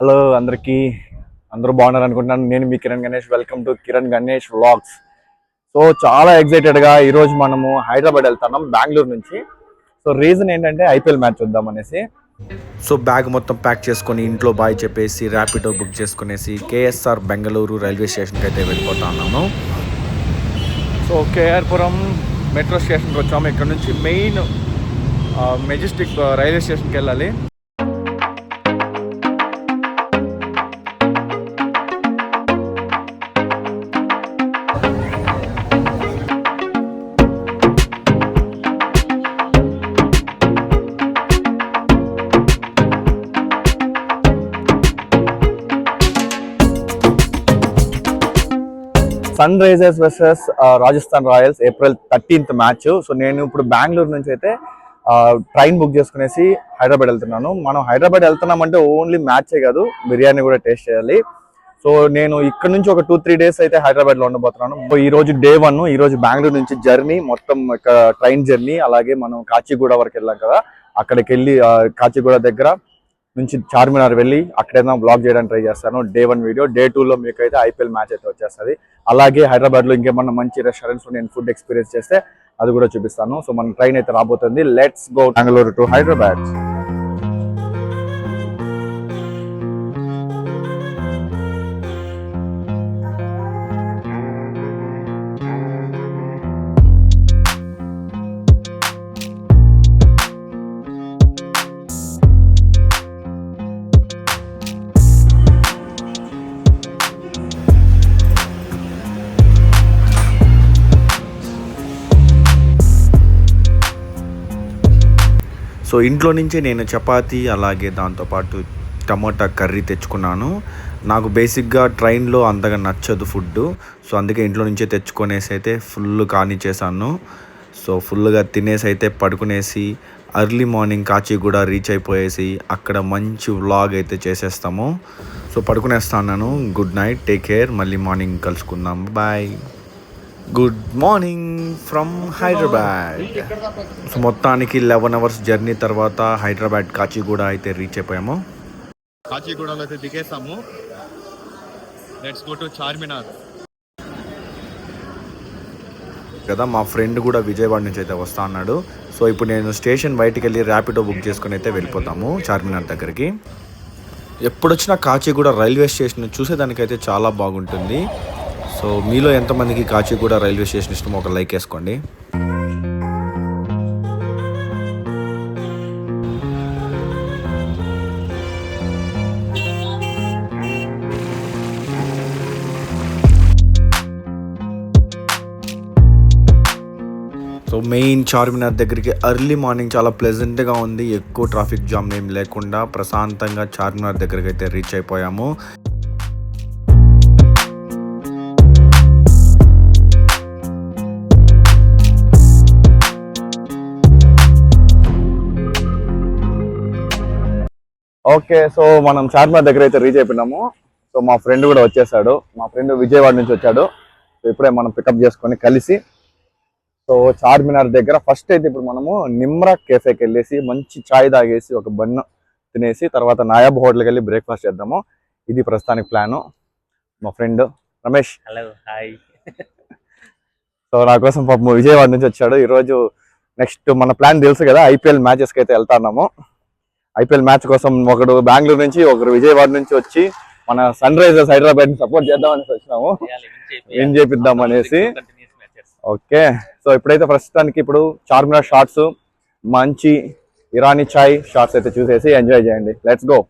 Hello అందరికీ, అందరూ బాగున్నారు అనుకుంటున్నాను. నేను మీ Kiran Ganesh. Welcome to Kiran Ganesh vlogs. So చాలా ఎక్సైటెడ్గా ఈరోజు మనము హైదరాబాద్ వెళ్తున్నాం బెంగళూరు నుంచి. సో రీజన్ ఏంటంటే ఐపీఎల్ మ్యాచ్ చూద్దాం అనేసి. సో బ్యాగ్ మొత్తం ప్యాక్ చేసుకొని ఇంట్లో బాయ్ చెప్పేసి ర్యాపిడో బుక్ చేసుకునేసి కేఎస్ఆర్ బెంగళూరు రైల్వే స్టేషన్కి అయితే వెళ్ళిపోతా ఉన్నాను. సో కేఆర్పురం మెట్రో స్టేషన్కి వచ్చాము. ఇక్కడ నుంచి మెయిన్ మెజెస్టిక్ రైల్వే స్టేషన్కి వెళ్ళాలి. Sunrisers versus Rajasthan Royals April 13th match. So నేను ఇప్పుడు బెంగళూరు నుంచి అయితే ట్రైన్ బుక్ చేసుకునేసి హైదరాబాద్ వెళ్తున్నాను. మనం హైదరాబాద్ వెళ్తున్నామంటే ఓన్లీ మ్యాచే కాదు, బిర్యానీ కూడా టేస్ట్ చేయాలి. సో నేను ఇక్కడ నుంచి ఒక 2-3 days అయితే హైదరాబాద్లో ఉండబోతున్నాను. ఈ రోజు డే 1. ఈ రోజు బెంగళూరు నుంచి జర్నీ మొత్తం ట్రైన్ జర్నీ. అలాగే మనం కాచిగూడ వరకు వెళ్ళాం కదా, అక్కడికి వెళ్ళి కాచిగూడ దగ్గర నుంచి చార్మినార్ వెళ్ళి అక్కడైనా బ్లాగ్ చేయడానికి ట్రై చేస్తాను. Day 1 video. డే 2లో మీకు అయితే ఐపీఎల్ మ్యాచ్ అయితే వచ్చేస్తుంది. అలాగే హైదరాబాద్లో ఇంకేమన్నా మంచి రెస్టారెంట్స్ నేను ఫుడ్ ఎక్స్పీరియన్స్ చేస్తే అది కూడా చూపిస్తాను. సో మన ట్రైన్ అయితే రాబోతుంది. Let's go Bengaluru to Hyderabad. So ఇంట్లో నుంచి నేను చపాతీ అలాగే దాంతోపాటు టమోటా కర్రీ తెచ్చుకున్నాను. నాకు బేసిక్గా ట్రైన్లో అంతగా నచ్చదు ఫుడ్. సో అందుకే ఇంట్లో నుంచే తెచ్చుకొనేసి అయితే ఫుల్ కానిచ్చేసాను. సో ఫుల్గా తినేసి అయితే పడుకునేసి ఎర్లీ మార్నింగ్ కాచిగూడ రీచ్ అయిపోయేసి అక్కడ మంచి వ్లాగ్ అయితే చేసేస్తాము. సో పడుకునేస్తాను. Good night, take care. మళ్ళీ మార్నింగ్ కలుసుకుందాం. Bye. Good morning from Hyderabad. So మొత్తానికి 11 hours జర్నీ తర్వాత హైదరాబాద్ కాచిగూడ అయితే రీచ్ అయిపోయాము. కాచిగూడలో అయితే దిగేసాము. లెట్స్ గో టు చార్మినార్ కదా. మా ఫ్రెండ్ కూడా విజయవాడ నుంచి అయితే వస్తా అన్నాడు. సో ఇప్పుడు నేను స్టేషన్ బయటికి వెళ్ళి ర్యాపిడో బుక్ చేసుకుని అయితే వెళ్ళిపోతాము చార్మినార్ దగ్గరికి. ఎప్పుడొచ్చినా కాచిగూడ రైల్వే స్టేషన్ చూసేదానికైతే చాలా బాగుంటుంది. సో మీలో ఎంతమందికి కాచిగూడ రైల్వే స్టేషన్ ఇష్టమో ఒక లైక్ వేసుకోండి. సో మెయిన్ చార్మినార్ దగ్గరికి ఎర్లీ మార్నింగ్ చాలా ప్లెజెంట్గా ఉంది. ఎక్కువ ట్రాఫిక్ జామ్ ఏం లేకుండా ప్రశాంతంగా చార్మినార్ దగ్గరికి అయితే రీచ్ అయిపోయాము. ఓకే, సో మనం చార్మినార్ దగ్గర అయితే రీచ్ అయిపోయినాము. సో మా ఫ్రెండ్ కూడా వచ్చేసాడు. మా ఫ్రెండ్ విజయవాడ నుంచి వచ్చాడు. సో ఇప్పుడే మనం పికప్ చేసుకొని కలిసి సో చార్మినార్ దగ్గర ఫస్ట్ అయితే ఇప్పుడు మనము నిమ్రా కేఫేకి వెళ్ళేసి మంచి చాయ్ తాగేసి ఒక బన్ను తినేసి తర్వాత నాయాబ్ హోటల్కి వెళ్ళి బ్రేక్ఫాస్ట్ చేద్దాము. ఇది ప్రస్తుతానికి ప్లాను. మా friend Ramesh. Hello, hi. So నా కోసం పాపం విజయవాడ నుంచి వచ్చాడు. ఈరోజు నెక్స్ట్ మన ప్లాన్ తెలుసు కదా, ఐపీఎల్ మ్యాచెస్కి అయితే వెళ్తున్నాము. ఐపీఎల్ మ్యాచ్ కోసం ఒకడు బెంగళూరు నుంచి, ఒకరు విజయవాడ నుంచి వచ్చి మన సన్ రైజర్స్ హైదరాబాద్ ని సపోర్ట్ చేద్దామనేసి వచ్చినాము, ఏం చేపిద్దాం అనేసి. ఓకే, సో ఇప్పుడైతే ప్రస్తుతానికి ఇప్పుడు చార్మినార్ షార్ట్స్, మంచి ఇరానీ చాయ్ షార్ట్స్ అయితే చూసేసి ఎంజాయ్ చేయండి. Let's go.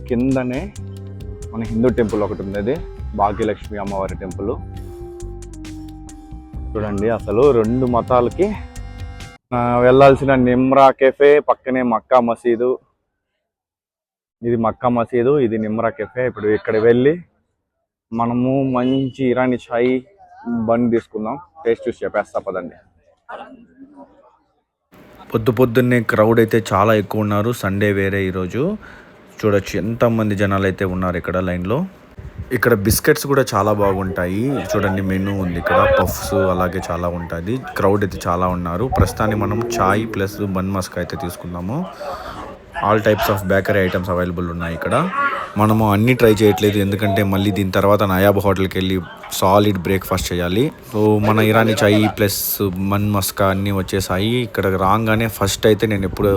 కిందనే మన హిందూ టెంపుల్ ఒకటి ఉంది, భాగ్యలక్ష్మి అమ్మవారి టెంపుల్. చూడండి, అసలు రెండు మతాలకి వెళ్ళాల్సిన నిమ్రా కెఫే పక్కనే మక్కా మసీదు. ఇది మక్కా మసీదు, ఇది నిమ్రా కెఫే. ఇప్పుడు ఇక్కడ వెళ్ళి మనము మంచి ఇరానీ చాయ్ బన్ తీసుకుందాం. టేస్ట్ చూసి చెప్పేస్తా పదండి. పొద్దున్నే క్రౌడ్ అయితే చాలా ఎక్కువ ఉన్నారు. సండే వేరే ఈరోజు. చూడొచ్చు ఎంతమంది జనాలు అయితే ఉన్నారు ఇక్కడ లైన్లో. ఇక్కడ బిస్కెట్స్ కూడా చాలా బాగుంటాయి. చూడండి మెనూ ఉంది ఇక్కడ, పఫ్స్ అలాగే చాలా ఉంటుంది. క్రౌడ్ అయితే చాలా ఉన్నారు. ప్రస్తుతానికి మనం చాయ్ ప్లస్ బన్ మస్క్ అయితే తీసుకుందాము. All types of bakery items available ఉన్నాయి ఇక్కడ. మనము అన్నీ ట్రై చేయట్లేదు, ఎందుకంటే మళ్ళీ దీని తర్వాత నయాబ్ హోటల్కి వెళ్ళి సాలిడ్ బ్రేక్ఫాస్ట్ చేయాలి. సో మన ఇరానీ చాయ్ ప్లస్ మన్ మస్కా అన్నీ వచ్చేసాయి. ఇక్కడ రాగానే ఫస్ట్ అయితే నేను ఎప్పుడు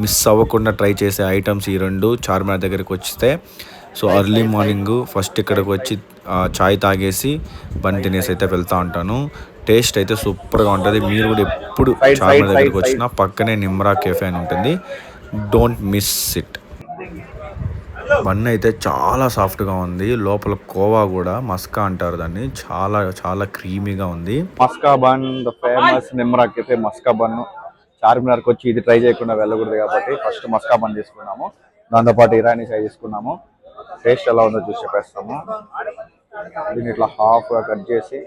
మిస్ అవ్వకుండా ట్రై చేసే ఐటమ్స్ ఈ రెండు. చార్మినార్ దగ్గరికి వస్తే సో ఎర్లీ మార్నింగ్ ఫస్ట్ ఇక్కడికి వచ్చి చాయ్ తాగేసి బన్ తినేసి అయితే వెళ్తూ ఉంటాను. టేస్ట్ అయితే సూపర్గా ఉంటుంది. మీరు కూడా ఎప్పుడు చార్మినార్ దగ్గరికి వచ్చినా పక్కనే నిమ్రా కెఫే అని ఉంటుంది, డోంట్ మిస్ ఇట్. బన్ అయితే చాలా సాఫ్ట్గా ఉంది. లోపల కోవా కూడా మస్కా అంటారు దాన్ని, చాలా చాలా క్రీమీగా ఉంది. Maska bun the famous Nimrah cafe maska bun. చార్మినార్కి వచ్చి ఇది ట్రై చేయకుండా వెళ్ళకూడదు కాబట్టి ఫస్ట్ మస్కా బన్ తీసుకున్నాము, దాంతోపాటు ఇరానీ చాయ్ తీసుకున్నాము. టేస్ట్ ఎలా ఉందో చూసి చెప్పేస్తాము. దీన్ని ఇట్లా హాఫ్గా కట్ చేసి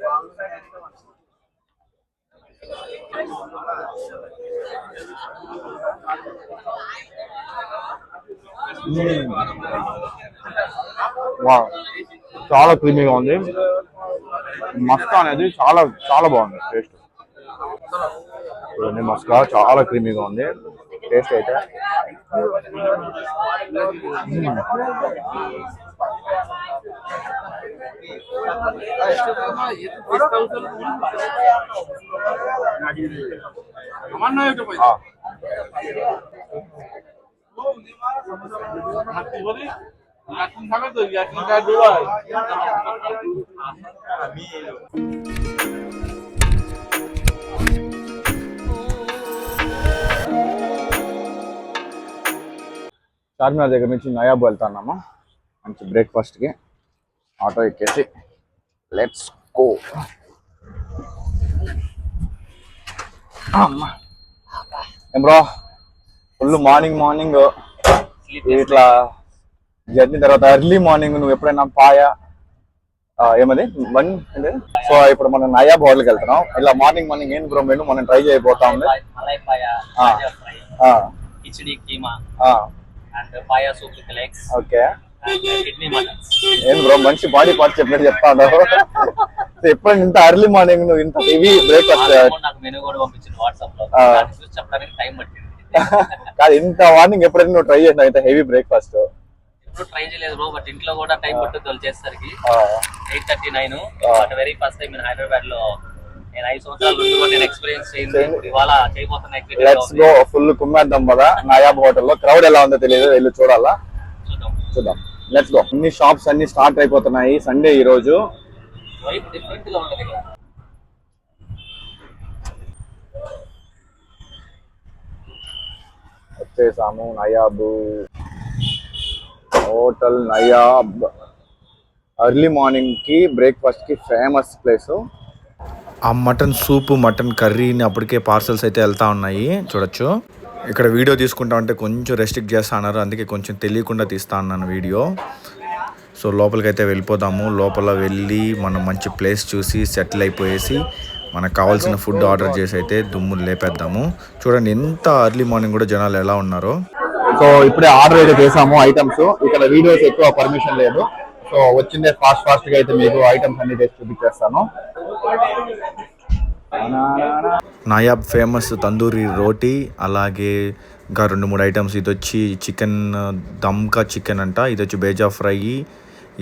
చాలా క్రీమీగా ఉంది. మస్కా అనేది చాలా చాలా బాగుంది టేస్ట్. చూడండి మస్కా చాలా క్రీమీగా ఉంది టేస్ట్ అయితే. చార్మినార్ దగ్గర నుంచి నయాబ్ వెళ్తున్నాము మంచి బ్రేక్ఫాస్ట్కి. ఆటో ఎక్కేసి లెట్స్ గో. ఏం బ్రో, ఫుల్ మార్నింగ్ ఇట్లా జర్నీ తర్వాత ఎర్లీ మార్నింగ్ నువ్వు ఎప్పుడైనా పాయ ఏమది వన్ అంటే సో ఇప్పుడు మనం నయాబ్ హోటల్కి వెళ్తున్నాం. ఇలా మార్నింగ్ ఏం బ్రో మెను మనం ట్రై చేయబోతా ఉంది. ఓకే ఏం బ్రో మంచి బాడీ పార్ట్స్ చెప్పినట్టు చెప్తాను. ఎప్పుడైనా ఇంత ఎర్లీ మార్నింగ్ నువ్వు ఇంత హెవీ బ్రేక్ఫాస్ట్ కాదు, ఇంత మార్నింగ్ ఎప్పుడైనా నువ్వు ట్రై చేసినావు ఇంత హెవీ బ్రేక్ఫాస్ట్? ట్రై చేయలేదు బ్రో, బట్ ఇంట్లో కూడా టైం పట్టుద్ది వాళ్ళు చేసేసరికి 8:39. బట్ వెరీ ఫస్ట్ టైం నేను హైదరాబాద్ లో నేను 5 సంవత్సరాలు నేను ఎక్స్పీరియన్స్ చేయింది. ఇవాళ చేయబోతున్నా. లెట్స్ గో, ఫుల్ కుమ్మేద్దాం కదా నయాబ్ హోటల్లో. క్రౌడ్ ఎలా ఉందో తెలియదు, వెళ్ళి చూడాలా, చూద్దాం. Let's go. అన్ని షాప్స్ అన్ని స్టార్ట్ అయిపోతున్నాయి. సండే ఈ రోజు. డిఫరెంట్ గా ఉంటది ఇక్కడ. వచ్చేసాము Nayab hotel. Nayab early morning కి బ్రేక్ఫాస్ట్ కి ఫేమస్ ప్లేస్. ఆ మటన్ సూప్ మటన్ కర్రీని అప్పటికే పార్సల్స్ అయితే వెళ్తా ఉన్నాయి, చూడొచ్చు. ఇక్కడ వీడియో తీసుకుంటా ఉంటే కొంచెం రెస్ట్రిక్ట్ చేస్తా అన్నారు, అందుకే కొంచెం తెలియకుండా తీస్తా అన్నాను వీడియో. సో లోపలికి అయితే వెళ్ళిపోదాము. లోపల వెళ్ళి మనం మంచి ప్లేస్ చూసి సెటిల్ అయిపోయేసి మనకు కావాల్సిన ఫుడ్ ఆర్డర్ చేసి అయితే దుమ్ములు లేపేద్దాము. చూడండి ఎంత ఎర్లీ మార్నింగ్ కూడా జనాలు ఎలా ఉన్నారో. సో ఇప్పుడే ఆర్డర్ అయితే చేసాము ఐటమ్స్. ఇక్కడ వీడియోస్ ఎక్కువ పర్మిషన్ లేదు, సో వచ్చిందే ఫాస్ట్ గా అయితే మీకు ఐటమ్స్ అన్ని చేసి చూపించేస్తాను. నయాబ్ ఫేమస్ తందూరి రోటీ, అలాగే ఇంకా 2-3 ఐటమ్స్. ఇది వచ్చి చికెన్ దమ్కా చికెన్ అంట, ఇది వచ్చి బేజా ఫ్రై,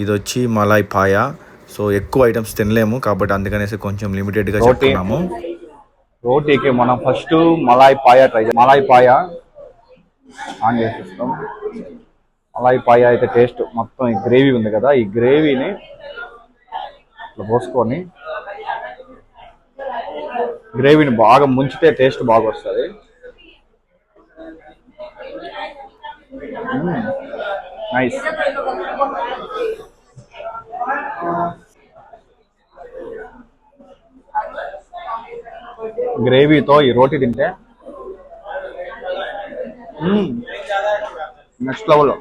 ఇది వచ్చి మలాయ్ పాయా. సో ఎక్కువ ఐటమ్స్ తినలేము కాబట్టి అందుకనేసి కొంచెం లిమిటెడ్గా చెప్తున్నాము. రోటీకి మనం ఫస్ట్ మలాయ్ పాయా ట్రై చేయాలి. మలాయ్ పాయా ఆన్ చేసేస్తాం. మలాయ్ పాయా అయితే టేస్ట్ మొత్తం ఈ గ్రేవీ ఉంది కదా, ఈ గ్రేవీని ఇట్లా పోసుకొని గ్రేవీని బాగా ముంచితే టేస్ట్ బాగా వస్తుంది. నైస్. గ్రేవీతో ఈ రోటీ తింటే నెక్స్ట్ లెవెల్.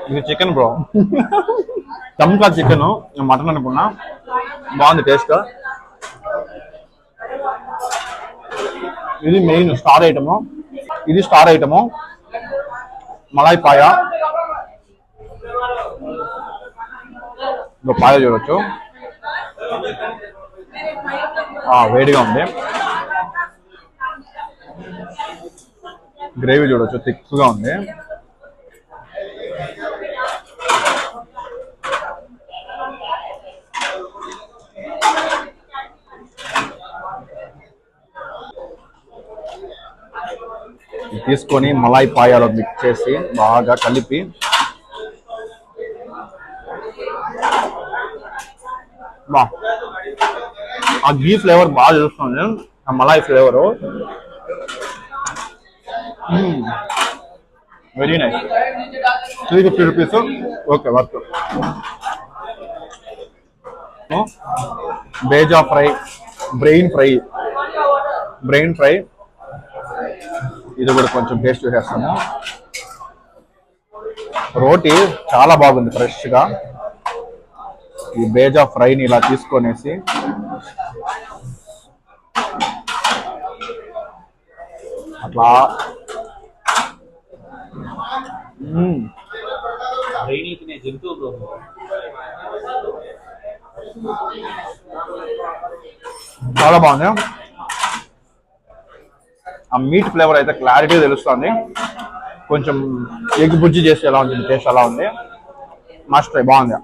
ఇది చికెన్ బ్రో, దమ్కా చికెన్. మటన్ అనుకున్నా బాగుంది టేస్ట్. ఇది మెయిన్ స్టార్ ఐటము. ఇది స్టార్ ఐటము మలాయ్ పాయ. ఇంకో పాయ చూడొచ్చు, వేడిగా ఉంది. గ్రేవీ చూడొచ్చు, థిక్గా ఉంది. తీసుకొని మలాయ్ పాయాలో మిక్స్ చేసి బాగా కలిపి ఆ ఘీ ఫ్లేవర్ బాగా తెలుస్తుంది, ఆ Malay flavour. Very nice. 350 rupees. Okay, worth. Bheja fry, brain fry ఇది కూడా కొంచెం టేస్ట్ చేసేస్తాము. రోటీ చాలా బాగుంది, ఫ్రెష్గా. ఈ బేజా ఫ్రైని ఇలా తీసుకొనేసి అట్లా చాలా బాగుంది. ఆ మీట్ ఫ్లేవర్ అయితే క్లారిటీ తెలుస్తుంది. కొంచెం ఎగ్ బుజ్జి చేసి ఎలా ఉంటుంది, టేస్ట్ అలా ఉంది. మస్ట్ ట్రై, బాగుంది.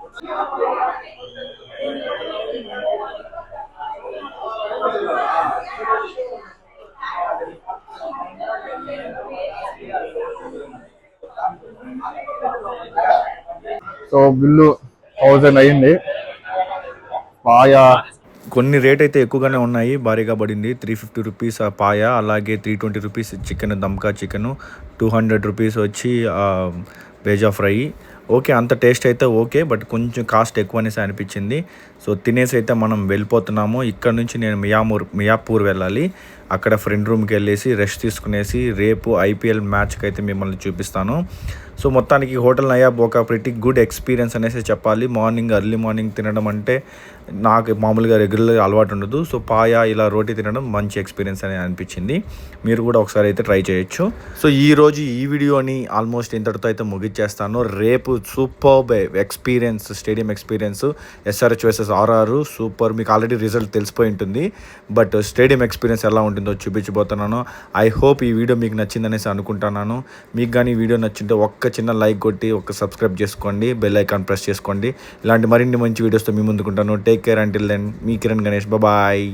సో బిల్లు 1000 అయ్యింది. పాయ కొన్ని రేట్ అయితే ఎక్కువగానే ఉన్నాయి, భారీగా పడింది. 350 రూపీస్ ఆ పాయ, అలాగే 320 రూపీస్ చికెన్, దమ్కా చికెను, 200 రూపీస్ వచ్చి బేజా ఫ్రై. ఓకే, అంత టేస్ట్ అయితే ఓకే, బట్ కొంచెం కాస్ట్ ఎక్కువ అనేసి అనిపించింది. సో తినేసి అయితే మనం వెళ్ళిపోతున్నాము. ఇక్కడ నుంచి నేను మియాపూర్ వెళ్ళాలి. అక్కడ ఫ్రెండ్ రూమ్కి వెళ్ళేసి రెస్ట్ తీసుకునేసి రేపు ఐపీఎల్ మ్యాచ్కి అయితే మిమ్మల్ని చూపిస్తాను. సో మొత్తానికి హోటల్ నయాబ్ ఒక ప్రిటీ గుడ్ ఎక్స్పీరియన్స్ అనేసి చెప్పాలి. ఎర్లీ మార్నింగ్ తినడం అంటే నాకు మామూలుగా రెగ్యులర్గా అలవాటు ఉండదు. సో పాయ ఇలా రోటీ తినడం మంచి ఎక్స్పీరియన్స్ అని అనిపించింది. మీరు కూడా ఒకసారి అయితే ట్రై చేయొచ్చు. సో ఈరోజు ఈ వీడియోని ఆల్మోస్ట్ ఇంతటితో అయితే ముగిచ్చేస్తాను. రేపు super experience, stadium experience SRH versus RR. Super, మీకు ఆల్రెడీ రిజల్ట్ తెలిసిపోయి ఉంటుంది, బట్ స్టేడియం ఎక్స్పీరియన్స్ ఎలా ఉంటుందో చూపించబోతున్నాను. ఐ హోప్ ఈ వీడియో మీకు నచ్చిందనేసి అనుకుంటున్నాను. మీకు కానీ ఈ వీడియో నచ్చింటే ఒక్క చిన్న లైక్ కొట్టి సబ్స్క్రైబ్ చేసుకోండి, బెల్ ఐకాన్ ప్రెస్ చేసుకోండి. ఇలాంటి మరిన్ని మంచి వీడియోస్తో మీ ముందుకుంటాను. టేక్ కేర్, అంటిల్ దెన్ మీ కిరణ్ గణేష్, బాయ్.